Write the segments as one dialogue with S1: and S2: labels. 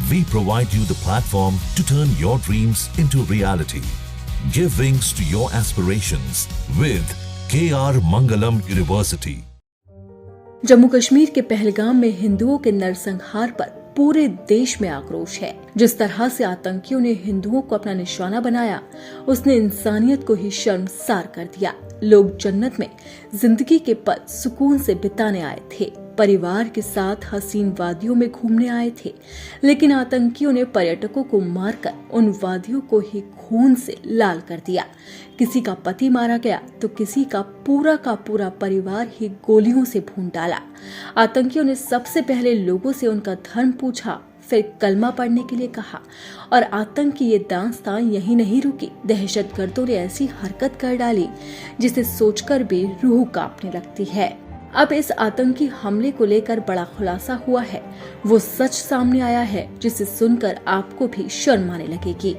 S1: We provide you the platform to turn your dreams into reality. Give wings to your aspirations with KR Mangalam University.
S2: Jammu Kashmir के पहलगाम में हिंदुओं के नरसंहार पर पूरे देश में आक्रोश है। जिस तरह से आतंकियों ने हिंदुओं को अपना निशाना बनाया, उसने इंसानियत को ही शर्मसार कर दिया। लोग जन्नत में जिंदगी के पल सुकून से बिताने आए थे, परिवार के साथ हसीन वादियों में घूमने आए थे, लेकिन आतंकियों ने पर्यटकों को मारकर उन वादियों को ही खून से लाल कर दिया। किसी का पति मारा गया तो किसी का पूरा परिवार ही गोलियों से भून डाला। आतंकियों ने सबसे पहले लोगों से उनका धर्म पूछा, फिर कलमा पढ़ने के लिए कहा और आतंक की ये दास्तान यही नहीं रुकी। दहशतगर्दों ने ऐसी हरकत कर डाली जिसे सोचकर भी रूह कांपने लगती है। अब इस आतंकी हमले को लेकर बड़ा खुलासा हुआ है। वो सच सामने आया है जिसे सुनकर आपको भी शर्म आने लगेगी।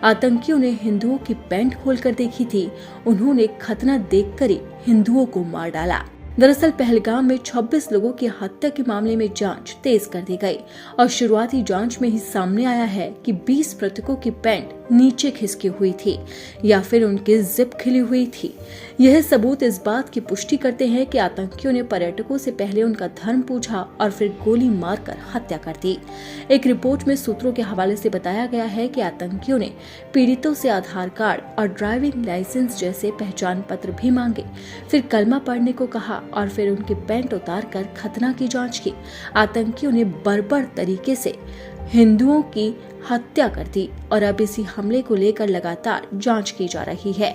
S2: आतंकियों ने हिंदुओं की पैंट खोलकर देखी थी। उन्होंने खतना देखकर ही हिंदुओं को मार डाला। दरअसल पहलगाम में 26 लोगों की हत्या के मामले में जांच तेज कर दी गई और शुरुआती जांच में ही सामने आया है कि 20 मृतकों की पैंट नीचे खिसकी हुई थी या फिर उनकी जिप खिली हुई थी। यह सबूत इस बात की पुष्टि करते हैं कि आतंकियों ने पर्यटकों से पहले उनका धर्म पूछा और फिर गोली मारकर हत्या कर दी। एक रिपोर्ट में सूत्रों के हवाले से बताया गया है कि आतंकियों ने पीड़ितों से आधार कार्ड और ड्राइविंग लाइसेंस जैसे पहचान पत्र भी मांगे, फिर कलमा पढ़ने को कहा और फिर उनकी पैंट उतार कर खतना की जांच की। आतंकियों ने बर्बर तरीके से हिंदुओं की हत्या कर दी और अब इसी हमले को लेकर लगातार जांच की जा रही है।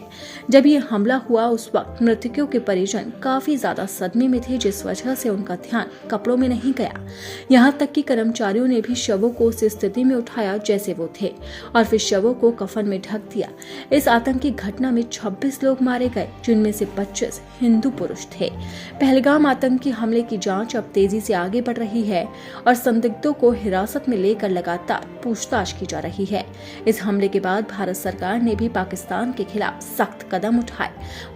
S2: जब ये हमला हुआ उस वक्त मृतकों के परिजन काफी ज्यादा सदमे में थे, जिस वजह से उनका ध्यान कपड़ों में नहीं गया। यहाँ तक कि कर्मचारियों ने भी शवों को उस स्थिति में उठाया जैसे वो थे और फिर शवों को कफन में ढक दिया। इस आतंकी घटना में 26 लोग मारे गए, जिनमें से 25 हिंदू पुरुष थे। पहलगाम आतंकी हमले की जाँच अब तेजी से आगे बढ़ रही है और संदिग्धों को हिरासत में लेकर लगातार पूछताछ की जा रही है। इस हमले के बाद भारत सरकार ने भी पाकिस्तान के खिलाफ सख्त कदम उठाए।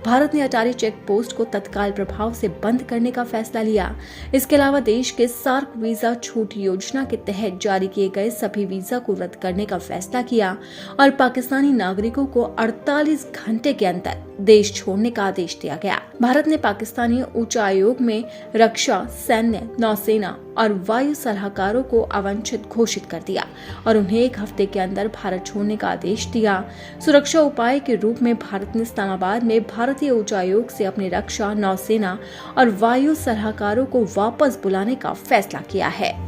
S2: भारत ने अटारी चेक पोस्ट को तत्काल प्रभाव से बंद करने का फैसला लिया। इसके अलावा देश के सार्क वीजा छूट योजना के तहत जारी किए गए सभी वीजा को रद्द करने का फैसला किया और पाकिस्तानी नागरिकों को 48 घंटे के अंदर देश छोड़ने का आदेश दिया गया। भारत ने पाकिस्तानी उच्चायोग में रक्षा, सैन्य, नौसेना और वायु सलाहकारों को अवांछित घोषित कर दिया और उन्हें 1 हफ्ते के अंदर भारत छोड़ने का आदेश दिया। सुरक्षा उपाय के रूप में भारत ने इस्लामाबाद में भारतीय उच्चायोग से अपने रक्षा, नौसेना और वायु सलाहकारों को वापस बुलाने का फैसला किया है।